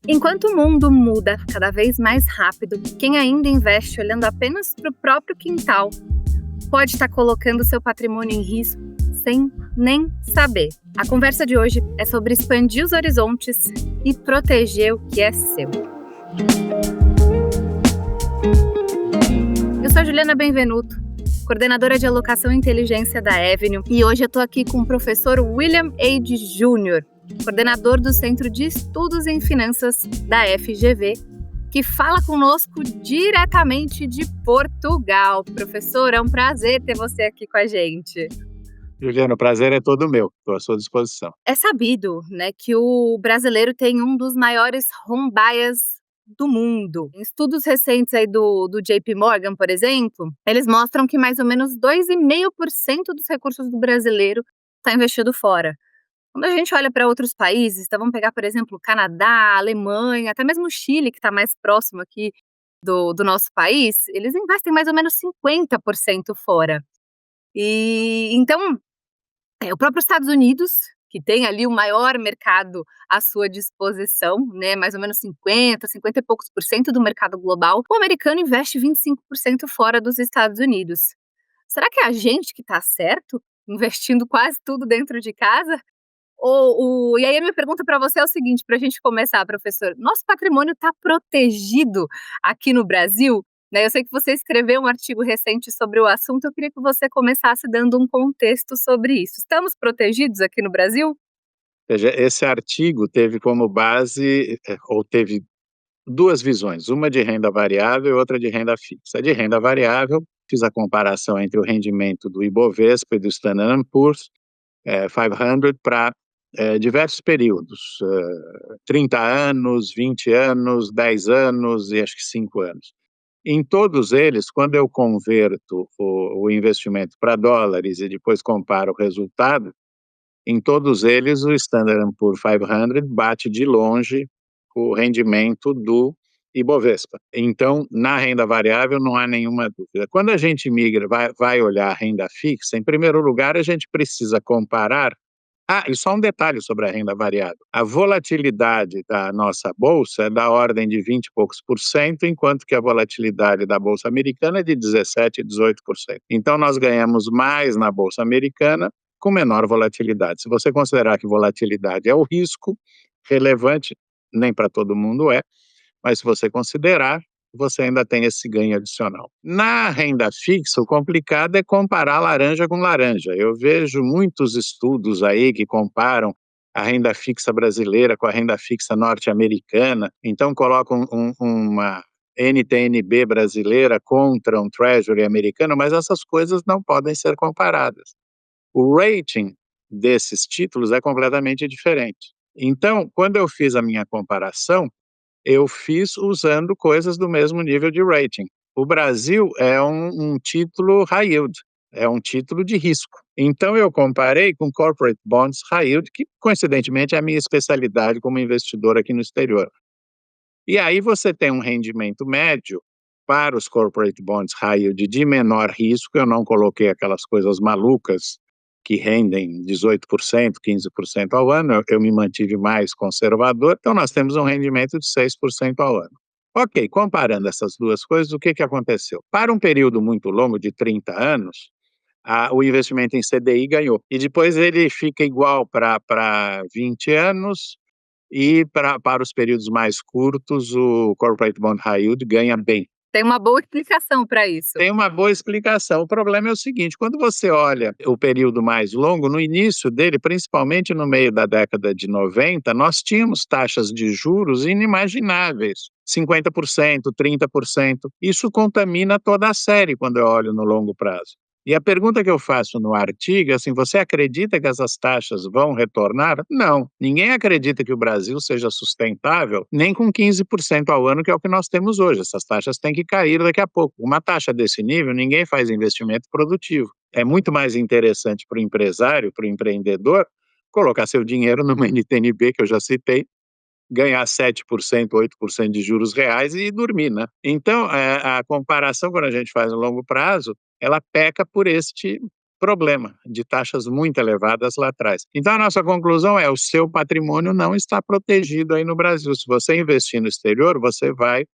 Enquanto o mundo muda cada vez mais rápido, quem ainda investe olhando apenas para o próprio quintal pode estar colocando seu patrimônio em risco sem nem saber. A conversa de hoje é sobre expandir os horizontes e proteger o que é seu. Eu sou a Juliana Benvenuto, coordenadora de alocação e inteligência da Avenue, e hoje eu estou aqui com o professor William Eide Jr., coordenador do Centro de Estudos em Finanças da FGV, que fala conosco diretamente de Portugal. Professor, é um prazer ter você aqui com a gente. Juliana, o prazer é todo meu, estou à sua disposição. É sabido, né, que o brasileiro tem um dos maiores home buyers do mundo. Em estudos recentes aí do JP Morgan, por exemplo, eles mostram que mais ou menos 2,5% dos recursos do brasileiro está investido fora. Quando a gente olha para outros países, então vamos pegar, por exemplo, Canadá, Alemanha, até mesmo o Chile, que está mais próximo aqui do nosso país, eles investem mais ou menos 50% fora. E então, o próprio Estados Unidos, que tem ali o maior mercado à sua disposição, né, mais ou menos 50 e poucos por cento do mercado global, o americano investe 25% fora dos Estados Unidos. Será que é a gente que está certo, investindo quase tudo dentro de casa? E aí a minha pergunta para você é o seguinte, para a gente começar, professor: nosso patrimônio está protegido aqui no Brasil? Né, eu sei que você escreveu um artigo recente sobre o assunto, eu queria que você começasse dando um contexto sobre isso. Estamos protegidos aqui no Brasil? Veja, esse artigo teve como base, ou teve duas visões, uma de renda variável e outra de renda fixa. A de renda variável, fiz a comparação entre o rendimento do Ibovespa e do Standard Poor's 500 para diversos períodos, 30 anos, 20 anos, 10 anos e acho que 5 anos. Em todos eles, quando eu converto o investimento para dólares e depois comparo o resultado, em todos eles o Standard Poor's 500 bate de longe o rendimento do Ibovespa. Então, na renda variável não há nenhuma dúvida. Quando a gente migra, vai olhar a renda fixa, em primeiro lugar a gente precisa comparar. E só um detalhe sobre a renda variável. A volatilidade da nossa bolsa é da ordem de 20 e poucos por cento, enquanto que a volatilidade da bolsa americana é de 17, 18%. Então, nós ganhamos mais na bolsa americana com menor volatilidade. Se você considerar que volatilidade é o risco relevante, nem para todo mundo mas se você considerar, você ainda tem esse ganho adicional. Na renda fixa, o complicado é comparar laranja com laranja. Eu vejo muitos estudos aí que comparam a renda fixa brasileira com a renda fixa norte-americana, então colocam uma NTN-B brasileira contra um Treasury americano, mas essas coisas não podem ser comparadas. O rating desses títulos é completamente diferente. Então, quando eu fiz a minha comparação, eu fiz usando coisas do mesmo nível de rating. O Brasil é um título high yield, é um título de risco. Então, eu comparei com corporate bonds high yield, que coincidentemente é a minha especialidade como investidor aqui no exterior. E aí você tem um rendimento médio para os corporate bonds high yield de menor risco. Eu não coloquei aquelas coisas malucas que rendem 18%, 15% ao ano, eu me mantive mais conservador, então nós temos um rendimento de 6% ao ano. Ok, comparando essas duas coisas, o que aconteceu? Para um período muito longo, de 30 anos, o investimento em CDI ganhou, e depois ele fica igual para 20 anos, e para os períodos mais curtos, o Corporate Bond High Yield ganha bem. Tem uma boa explicação para isso. Tem uma boa explicação. O problema é o seguinte: quando você olha o período mais longo, no início dele, principalmente no meio da década de 90, nós tínhamos taxas de juros inimagináveis, 50%, 30%. Isso contamina toda a série quando eu olho no longo prazo. E a pergunta que eu faço no artigo é assim: você acredita que essas taxas vão retornar? Não. Ninguém acredita que o Brasil seja sustentável nem com 15% ao ano, que é o que nós temos hoje. Essas taxas têm que cair daqui a pouco. Uma taxa desse nível, ninguém faz investimento produtivo. É muito mais interessante para o empresário, para o empreendedor, colocar seu dinheiro numa NTN-B, que eu já citei, ganhar 7%, 8% de juros reais e dormir, né? Então, a comparação, quando a gente faz no longo prazo, ela peca por este problema de taxas muito elevadas lá atrás. Então, a nossa conclusão é: o seu patrimônio não está protegido aí no Brasil. Se você investir no exterior, você vai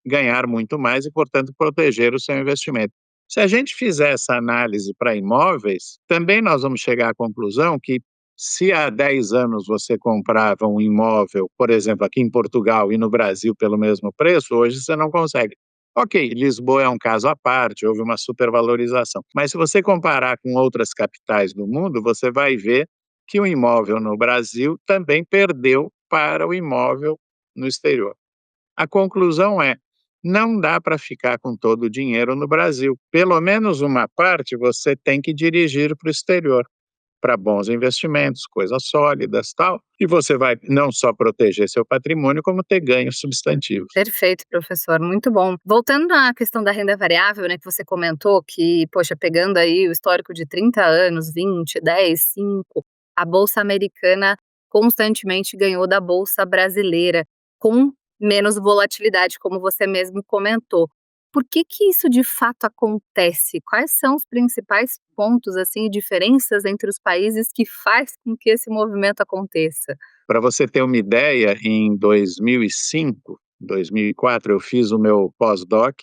ganhar muito mais e, portanto, proteger o seu investimento. Se a gente fizer essa análise para imóveis, também nós vamos chegar à conclusão que, se há 10 anos você comprava um imóvel, por exemplo, aqui em Portugal e no Brasil pelo mesmo preço, hoje você não consegue. Ok, Lisboa é um caso à parte, houve uma supervalorização. Mas se você comparar com outras capitais do mundo, você vai ver que o imóvel no Brasil também perdeu para o imóvel no exterior. A conclusão é: não dá para ficar com todo o dinheiro no Brasil. Pelo menos uma parte você tem que dirigir para o exterior, para bons investimentos, coisas sólidas, tal, e você vai não só proteger seu patrimônio, como ter ganhos substantivos. Perfeito, professor, muito bom. Voltando à questão da renda variável, né, que você comentou que, poxa, pegando aí o histórico de 30 anos, 20, 10, 5, a bolsa americana constantemente ganhou da bolsa brasileira, com menos volatilidade, como você mesmo comentou. Por que que isso de fato acontece? Quais são os principais pontos, assim, e diferenças entre os países que faz com que esse movimento aconteça? Para você ter uma ideia, em 2005, 2004, eu fiz o meu pós-doc,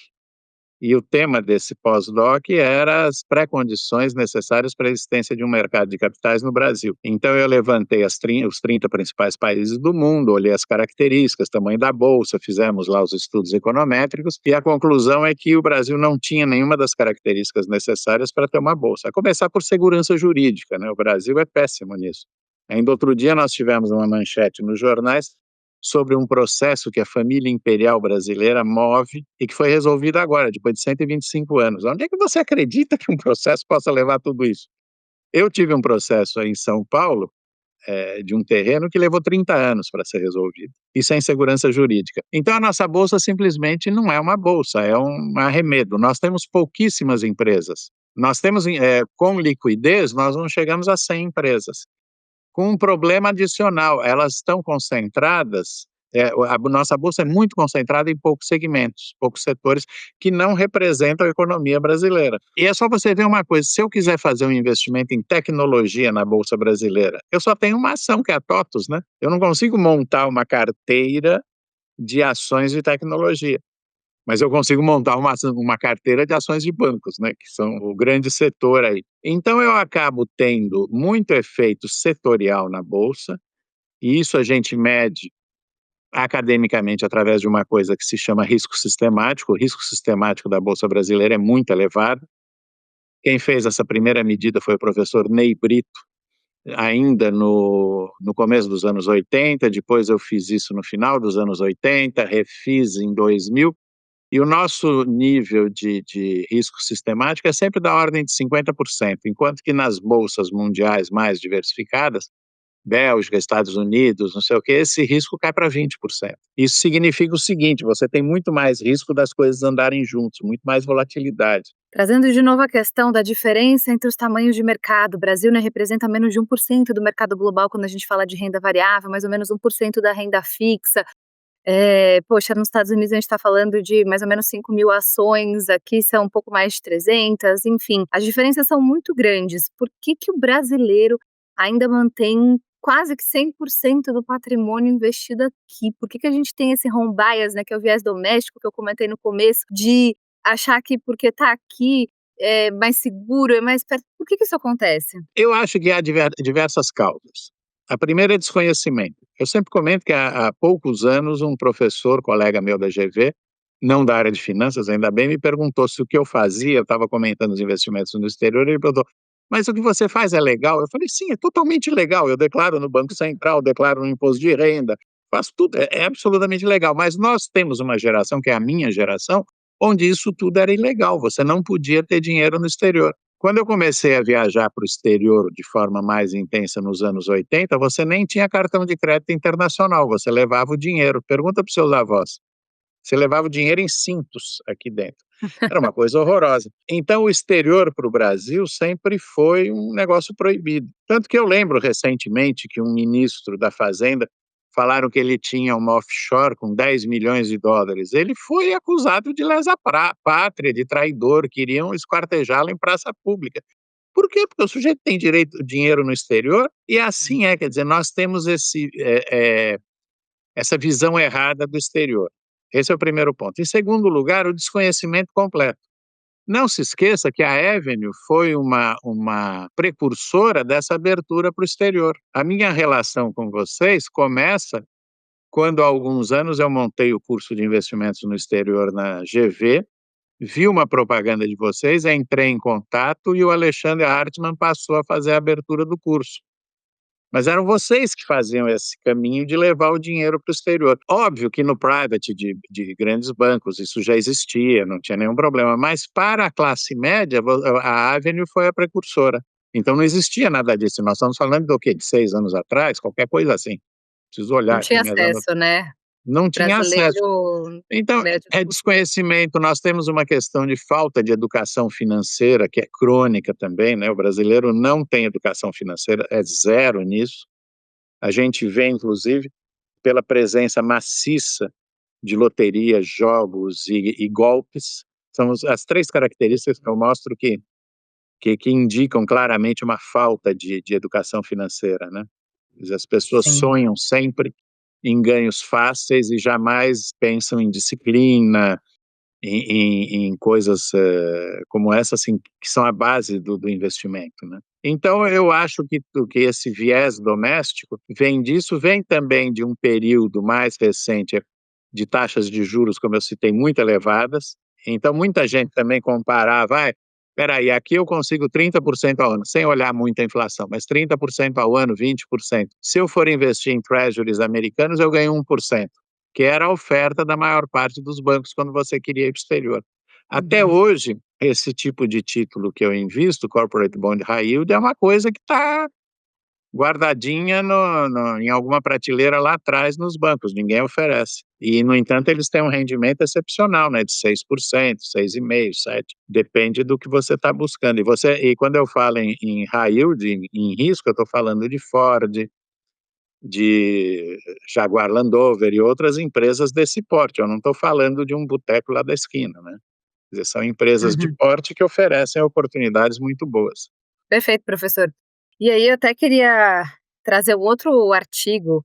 e o tema desse pós-doc era as pré-condições necessárias para a existência de um mercado de capitais no Brasil. Então eu levantei os 30 principais países do mundo, olhei as características, tamanho da bolsa, fizemos lá os estudos econométricos, e a conclusão é que o Brasil não tinha nenhuma das características necessárias para ter uma bolsa. A começar por segurança jurídica, né? O Brasil é péssimo nisso. Ainda outro dia nós tivemos uma manchete nos jornais sobre um processo que a família imperial brasileira move e que foi resolvido agora, depois de 125 anos. Onde é que você acredita que um processo possa levar tudo isso? Eu tive um processo aí em São Paulo, de um terreno que levou 30 anos para ser resolvido, e sem segurança jurídica. Então a nossa bolsa simplesmente não é uma bolsa, é um arremedo. Nós temos pouquíssimas empresas. Nós temos, com liquidez, nós não chegamos a 100 empresas. Com um problema adicional, elas estão concentradas, a nossa bolsa é muito concentrada em poucos segmentos, poucos setores que não representam a economia brasileira. E é só você ver uma coisa: se eu quiser fazer um investimento em tecnologia na bolsa brasileira, eu só tenho uma ação, que é a TOTUS, né? Eu não consigo montar uma carteira de ações de tecnologia, mas eu consigo montar uma carteira de ações de bancos, né, que são o grande setor aí. Então eu acabo tendo muito efeito setorial na bolsa, e isso a gente mede academicamente através de uma coisa que se chama risco sistemático. O risco sistemático da bolsa brasileira é muito elevado. Quem fez essa primeira medida foi o professor Ney Brito, ainda no começo dos anos 80, depois eu fiz isso no final dos anos 80, refiz em 2000. E o nosso nível de risco sistemático é sempre da ordem de 50%, enquanto que nas bolsas mundiais mais diversificadas, Bélgica, Estados Unidos, não sei o quê, esse risco cai para 20%. Isso significa o seguinte: você tem muito mais risco das coisas andarem juntos, muito mais volatilidade. Trazendo de novo a questão da diferença entre os tamanhos de mercado, o Brasil, né, representa menos de 1% do mercado global quando a gente fala de renda variável, mais ou menos 1% da renda fixa. Poxa, nos Estados Unidos a gente está falando de mais ou menos 5.000 ações, aqui são um pouco mais de 300, enfim, as diferenças são muito grandes. Por que que o brasileiro ainda mantém quase que 100% do patrimônio investido aqui? Por que que a gente tem esse home bias, né, que é o viés doméstico que eu comentei no começo, de achar que porque está aqui é mais seguro, é mais perto? Por que que isso acontece? Eu acho que há diversas causas. A primeira é desconhecimento. Eu sempre comento que há poucos anos um professor, colega meu da GV, não da área de finanças, ainda bem, me perguntou se o que eu fazia, eu estava comentando os investimentos no exterior, ele perguntou: mas o que você faz é legal? Eu falei: sim, é totalmente legal, eu declaro no Banco Central, declaro no imposto de renda, faço tudo, é absolutamente legal, mas nós temos uma geração, que é a minha geração, onde isso tudo era ilegal, você não podia ter dinheiro no exterior. Quando eu comecei a viajar para o exterior de forma mais intensa nos anos 80, você nem tinha cartão de crédito internacional, você levava o dinheiro. Pergunta para os seus avós. Você levava o dinheiro em cintos aqui dentro. Era uma coisa horrorosa. Então, o exterior para o Brasil sempre foi um negócio proibido. Tanto que eu lembro recentemente que um ministro da Fazenda falaram que ele tinha uma offshore com 10 milhões de dólares. Ele foi acusado de lesa-pátria, de traidor, queriam esquartejá-lo em praça pública. Por quê? Porque o sujeito tem direito dinheiro no exterior e assim é, quer dizer, nós temos essa visão errada do exterior. Esse é o primeiro ponto. Em segundo lugar, o desconhecimento completo. Não se esqueça que a Avenue foi uma precursora dessa abertura para o exterior. A minha relação com vocês começa quando há alguns anos eu montei o curso de investimentos no exterior na GV, vi uma propaganda de vocês, entrei em contato e o Alexandre Hartmann passou a fazer a abertura do curso. Mas eram vocês que faziam esse caminho de levar o dinheiro para o exterior. Óbvio que no private de grandes bancos isso já existia, não tinha nenhum problema, mas para a classe média, a Avenue foi a precursora. Então não existia nada disso. Nós estamos falando do quê? De 6 anos atrás, qualquer coisa assim. Preciso Não olhar aqui tinha minhas anotações. acesso, né, Não tinha acesso. brasileiro Então, médio é desconhecimento, nós temos uma questão de falta de educação financeira, que é crônica também, né, o brasileiro não tem educação financeira, é zero nisso. A gente vê, inclusive, pela presença maciça de loterias, jogos e golpes, são as 3 características que eu mostro que indicam claramente uma falta de educação financeira, né. Quer dizer, as pessoas sim. sonham sempre em ganhos fáceis e jamais pensam em disciplina, em coisas, como essa, assim, que são a base do investimento, né. Então eu acho que esse viés doméstico vem disso, vem também de um período mais recente de taxas de juros, como eu citei, muito elevadas, então muita gente também comparava: "Ai, espera aí, aqui eu consigo 30% ao ano", sem olhar muito a inflação, mas 30% ao ano, 20%. Se eu for investir em treasuries americanos, eu ganho 1%, que era a oferta da maior parte dos bancos quando você queria ir para o exterior. Até Uhum. hoje, esse tipo de título que eu invisto, corporate bond high yield, é uma coisa que está guardadinha em alguma prateleira lá atrás nos bancos, ninguém oferece. E, no entanto, eles têm um rendimento excepcional, né, de 6%, 6,5%, 7%, depende do que você está buscando. E quando eu falo em high yield, em risco, eu estou falando de Ford, de Jaguar Land Rover e outras empresas desse porte, eu não estou falando de um boteco lá da esquina, né. Quer dizer, são empresas de Uhum. porte que oferecem oportunidades muito boas. Perfeito, professor. E aí eu até queria trazer um outro artigo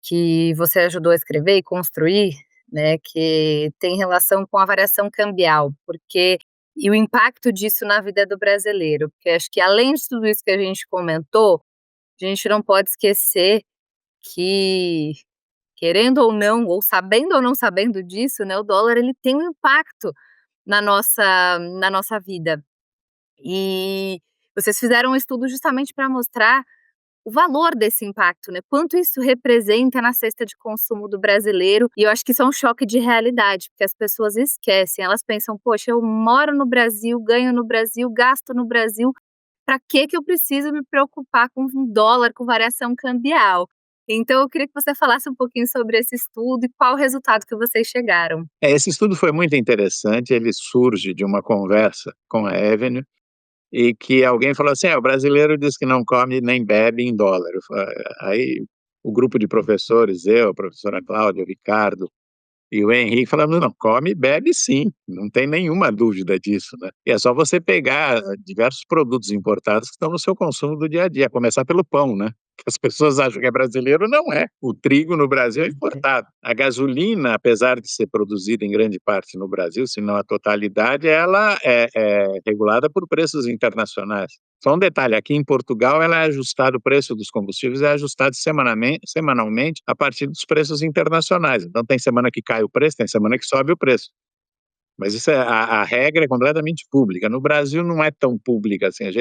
que você ajudou a escrever e construir, né, que tem relação com a variação cambial, porque e o impacto disso na vida do brasileiro, porque acho que além de tudo isso que a gente comentou, a gente não pode esquecer que, querendo ou sabendo ou não sabendo disso, né, o dólar ele tem um impacto na nossa vida. E vocês fizeram um estudo justamente para mostrar o valor desse impacto, né, quanto isso representa na cesta de consumo do brasileiro, e eu acho que isso é um choque de realidade, porque as pessoas esquecem, elas pensam: "Poxa, eu moro no Brasil, ganho no Brasil, gasto no Brasil, para que eu preciso me preocupar com um dólar, com variação cambial?". Então eu queria que você falasse um pouquinho sobre esse estudo e qual o resultado que vocês chegaram. Esse estudo foi muito interessante, ele surge de uma conversa com a Avenue, e que alguém falou assim: "O brasileiro diz que não come nem bebe em dólar". Aí o grupo de professores, eu, a professora Cláudia, o Ricardo e o Henrique falamos: "Não, come e bebe sim, não tem nenhuma dúvida disso, né". E é só você pegar diversos produtos importados que estão no seu consumo do dia a dia, a começar pelo pão, né, que as pessoas acham que é brasileiro, não é. O trigo no Brasil é importado. A gasolina, apesar de ser produzida em grande parte no Brasil, se não a totalidade, ela é regulada por preços internacionais. Só um detalhe, aqui em Portugal ela é ajustado, o preço dos combustíveis é ajustado semanalmente a partir dos preços internacionais, então tem semana que cai o preço, tem semana que sobe o preço. Mas isso é a regra é completamente pública. No Brasil não é tão pública assim, a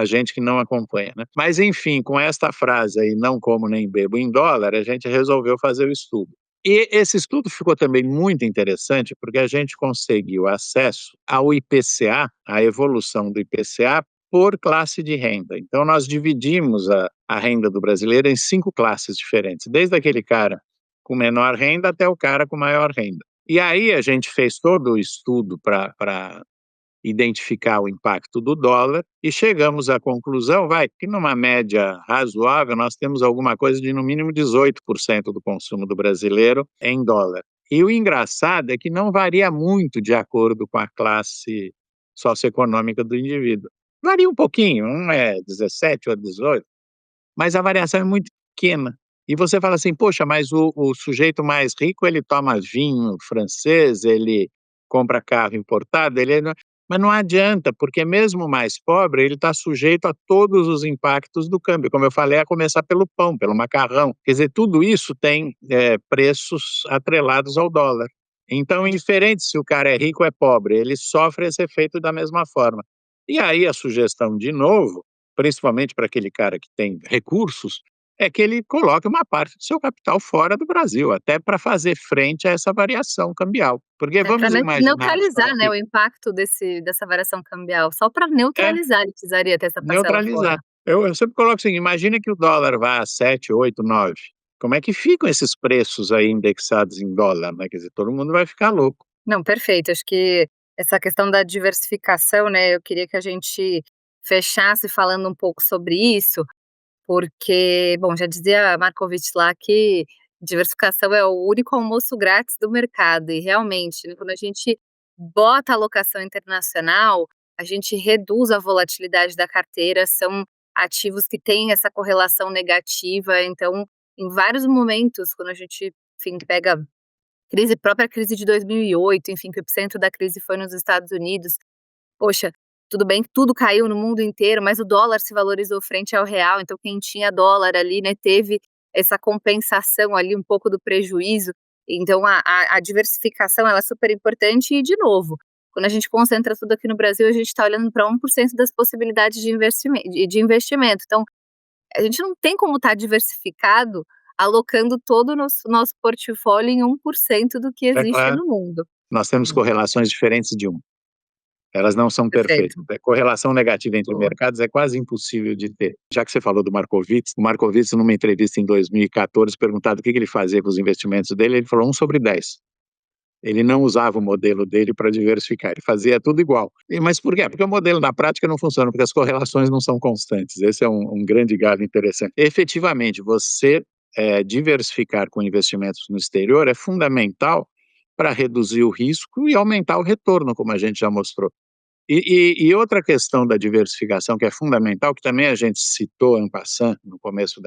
gente que não acompanha, né. Mas enfim, com esta frase aí, "não como nem bebo em dólar", a gente resolveu fazer o estudo. E esse estudo ficou também muito interessante, porque a gente conseguiu acesso ao IPCA, a evolução do IPCA por classe de renda. Então nós dividimos a renda do brasileiro em 5 classes diferentes, desde aquele cara com menor renda até o cara com maior renda. E aí a gente fez todo o estudo para identificar o impacto do dólar e chegamos à conclusão, que numa média razoável nós temos alguma coisa de no mínimo 18% do consumo do brasileiro em dólar. E o engraçado é que não varia muito de acordo com a classe socioeconômica do indivíduo. Varia um pouquinho, um é 17, outro 18, mas a variação é muito pequena. E você fala assim: "Poxa, mas o sujeito mais rico, ele toma vinho francês, ele compra carro importado, ele não", mas não adianta, porque mesmo o mais pobre, ele está sujeito a todos os impactos do câmbio, como eu falei, a começar pelo pão, pelo macarrão. Quer dizer, tudo isso tem, preços atrelados ao dólar. Então, indiferente se o cara é rico ou é pobre, ele sofre esse efeito da mesma forma. E aí a sugestão, de novo, principalmente para aquele cara que tem recursos, é que ele coloque uma parte do seu capital fora do Brasil, até para fazer frente a essa variação cambial. Porque É para vamos imaginar só neutralizar, né, que o impacto dessa variação cambial, só para é, neutralizar ele precisaria ter essa parcela fora. neutralizar. Eu sempre coloco assim, imagina que o dólar vá a 7, 8, 9. Como é que ficam esses preços aí indexados em dólar, né, quer dizer, todo mundo vai ficar louco. Não, perfeito, acho que essa questão da diversificação, né, eu queria que a gente fechasse falando um pouco sobre isso, porque, bom, já dizia Markowitz lá que diversificação é o único almoço grátis do mercado e realmente, né, quando a gente bota alocação internacional, a gente reduz a volatilidade da carteira, são ativos que têm essa correlação negativa, então, em vários momentos, quando a gente, enfim, pega própria crise de 2008, enfim, que o epicentro da crise foi nos Estados Unidos. Poxa, tudo bem que tudo caiu no mundo inteiro, mas o dólar se valorizou frente ao real, então quem tinha dólar ali, né, teve essa compensação ali, um pouco do prejuízo. Então a diversificação ela é super importante e, de novo, quando a gente concentra tudo aqui no Brasil, a gente está olhando para 1% das possibilidades de investimento. Então, a gente não tem como estar diversificado alocando todo o nosso portfólio em 1% do que É existe claro, no mundo. nós temos Uhum. correlações diferentes de um. Elas não são Perfeito. perfeitas. Correlação negativa entre Boa. mercados é quase impossível de ter. Já que você falou do Markowitz, o Markowitz, numa entrevista em 2014, perguntado o que ele fazia com os investimentos dele, ele falou 1/10. Ele não usava o modelo dele para diversificar, ele fazia tudo igual. Mas por quê? Porque o modelo na prática não funciona, porque as correlações não são constantes. Esse é um grande galho interessante. Efetivamente, você diversificar com investimentos no exterior é fundamental para reduzir o risco e aumentar o retorno, como a gente já mostrou. E outra questão da diversificação que é fundamental, que também a gente citou en passant no começo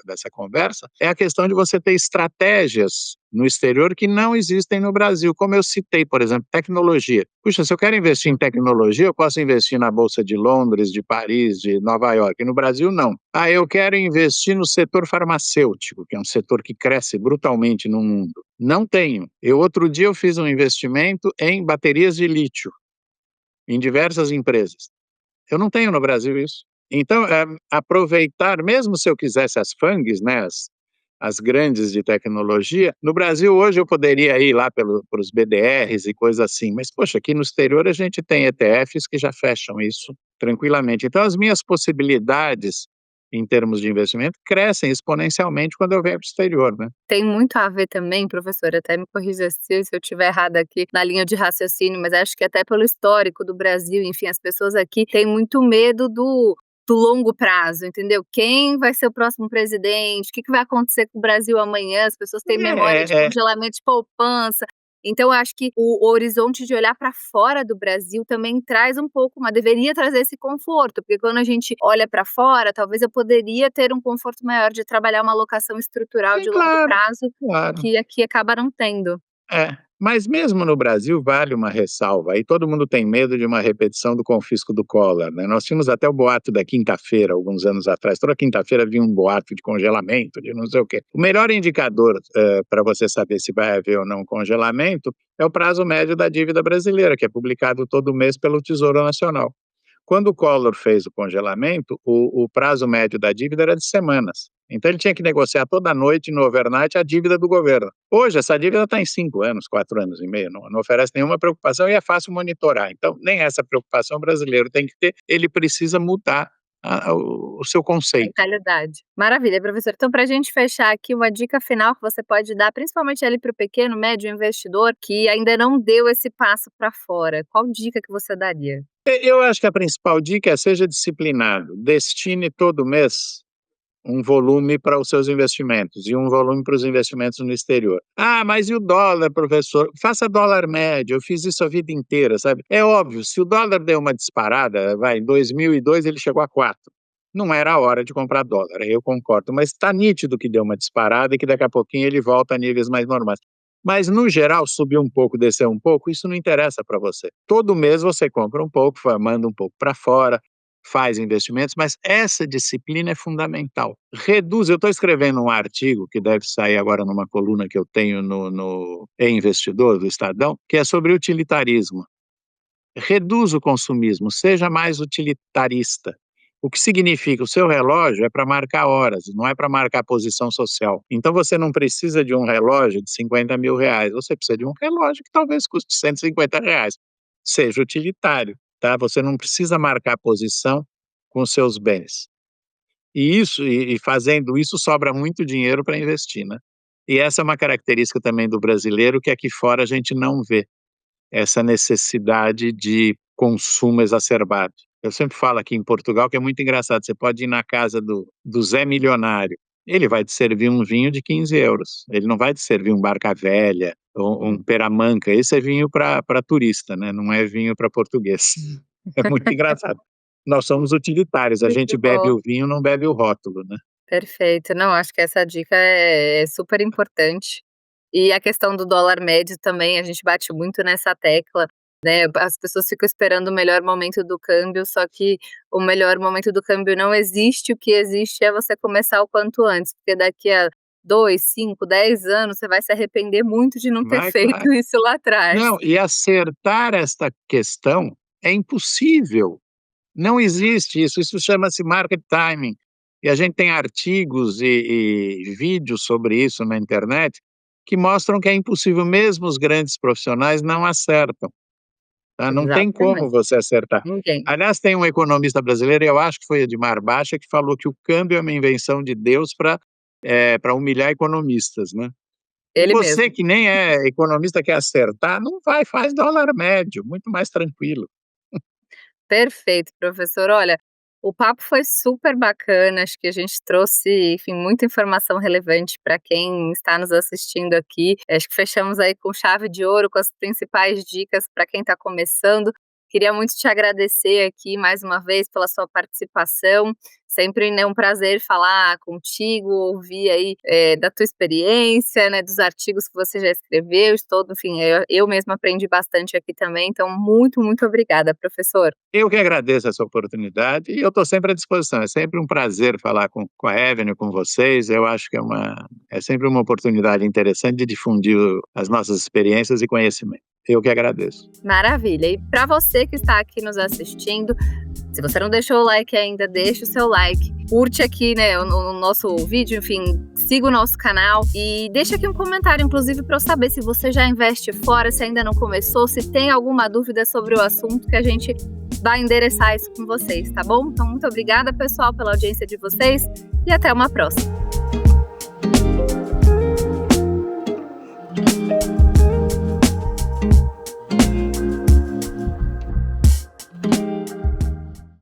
dessa conversa, é a questão de você ter estratégias no exterior que não existem no Brasil, como eu citei, por exemplo, tecnologia. Puxa, se eu quero investir em tecnologia, eu posso investir na bolsa de Londres, de Paris, de Nova York. No Brasil, não. Ah, eu quero investir no setor farmacêutico, que é um setor que cresce brutalmente no mundo. Não tenho. Outro dia eu fiz um investimento em baterias de lítio em diversas empresas. Eu não tenho no Brasil isso. Então, aproveitar, mesmo se eu quisesse as FANGs, né, as grandes de tecnologia, no Brasil hoje eu poderia ir lá para os BDRs e coisas assim, mas poxa, aqui no exterior a gente tem ETFs que já fecham isso tranquilamente. Então as minhas possibilidades em termos de investimento crescem exponencialmente quando eu venho para o exterior, né. Tem muito a ver também, professora, até me corrija se eu estiver errada aqui na linha de raciocínio, mas acho que até pelo histórico do Brasil, enfim, as pessoas aqui têm muito medo do longo prazo, entendeu? Quem vai ser o próximo presidente? O que vai acontecer com o Brasil amanhã? As pessoas têm memória de É, congelamento de poupança. Então, eu acho que o horizonte de olhar para fora do Brasil também traz um pouco, mas deveria trazer esse conforto, porque quando a gente olha para fora, talvez eu poderia ter um conforto maior de trabalhar uma alocação estrutural sim, de longo claro, prazo, claro. que aqui acaba não tendo. Mas mesmo no Brasil vale uma ressalva, aí todo mundo tem medo de uma repetição do confisco do Collor, né, nós tínhamos até o boato da quinta-feira, alguns anos atrás, toda quinta-feira vinha um boato de congelamento, de não sei o quê. O melhor indicador, pra você saber se vai haver ou não congelamento, é o prazo médio da dívida brasileira, que é publicado todo mês pelo Tesouro Nacional. Quando o Collor fez o congelamento, o prazo médio da dívida era de semanas. Então ele tinha que negociar toda noite no overnight a dívida do governo. Hoje essa dívida está em 5 anos, 4 anos e meio, não oferece nenhuma preocupação e é fácil monitorar. Então nem essa preocupação o brasileiro tem que ter, ele precisa mudar o seu conceito. Mentalidade. Maravilha, professor. Então, para a gente fechar aqui, uma dica final que você pode dar, principalmente ali para o pequeno, médio investidor, que ainda não deu esse passo para fora. Qual dica que você daria? Eu acho que a principal dica é seja disciplinado, destine todo mês um volume para os seus investimentos e um volume para os investimentos no exterior. Ah, mas e o dólar, professor? Faça dólar médio, eu fiz isso a vida inteira, sabe? É óbvio, se o dólar deu uma disparada, em 2002 ele chegou a 4. Não era a hora de comprar dólar, eu concordo, mas está nítido que deu uma disparada e que daqui a pouquinho ele volta a níveis mais normais. Mas, no geral, subir um pouco, descer um pouco, isso não interessa para você. Todo mês você compra um pouco, manda um pouco para fora, faz investimentos, mas essa disciplina é fundamental. Reduz, eu estou escrevendo um artigo que deve sair agora numa coluna que eu tenho no E-Investidor, do Estadão, que é sobre utilitarismo. Reduz o consumismo, seja mais utilitarista. O que significa, o seu relógio é para marcar horas, não é para marcar posição social. Então você não precisa de um relógio de 50 mil reais, você precisa de um relógio que talvez custe 150 reais. Seja utilitário, tá? Você não precisa marcar posição com seus bens. E fazendo isso sobra muito dinheiro para investir, né? E essa é uma característica também do brasileiro que aqui fora a gente não vê essa necessidade de consumo exacerbado. Eu sempre falo aqui em Portugal que é muito engraçado, você pode ir na casa do Zé Milionário, ele vai te servir um vinho de 15 euros, ele não vai te servir um Barca Velha ou um Peramanca, esse é vinho para turista, né? Não é vinho para português. É muito engraçado. Nós somos utilitários, a gente Muito bebe bom. o vinho, não bebe o rótulo, né? Perfeito. Não, acho que essa dica é super importante. E a questão do dólar médio também, a gente bate muito nessa tecla, né, as pessoas ficam esperando o melhor momento do câmbio, só que o melhor momento do câmbio não existe, o que existe é você começar o quanto antes, porque daqui a 2, 5, 10 anos você vai se arrepender muito de não ter Vai, feito claro. isso lá atrás. Não, e acertar esta questão é impossível. Não existe isso, isso chama-se market timing. E a gente tem artigos e vídeos sobre isso na internet que mostram que é impossível, mesmo os grandes profissionais não acertam, tá? Não tem como Exatamente, você acertar. ninguém. Aliás, tem um economista brasileiro, eu acho que foi Edmar Baixa, que falou que o câmbio é uma invenção de Deus para humilhar economistas, né? Ele Você mesmo. que nem é economista, quer acertar, não vai, faz dólar médio, muito mais tranquilo. Perfeito, professor. Olha, o papo foi super bacana, acho que a gente trouxe, enfim, muita informação relevante para quem está nos assistindo aqui. Acho que fechamos aí com chave de ouro, com as principais dicas para quem está começando. Queria muito te agradecer aqui mais uma vez pela sua participação. Sempre, né, um prazer falar contigo, ouvir aí da tua experiência, né, dos artigos que você já escreveu, de todo, enfim, eu mesma aprendi bastante aqui também. Então, muito, muito obrigada, professor. Eu que agradeço essa oportunidade e eu estou sempre à disposição. É sempre um prazer falar com a Evelyn, com vocês. Eu acho que é sempre uma oportunidade interessante de difundir as nossas experiências e conhecimento. Eu que agradeço. Maravilha. E para você que está aqui nos assistindo, se você não deixou o like ainda, deixa o seu like. Curte aqui, né, o nosso vídeo, enfim, siga o nosso canal e deixa aqui um comentário, inclusive, para eu saber se você já investe fora, se ainda não começou, se tem alguma dúvida sobre o assunto, que a gente vai endereçar isso com vocês, tá bom? Então, muito obrigada, pessoal, pela audiência de vocês e até uma próxima.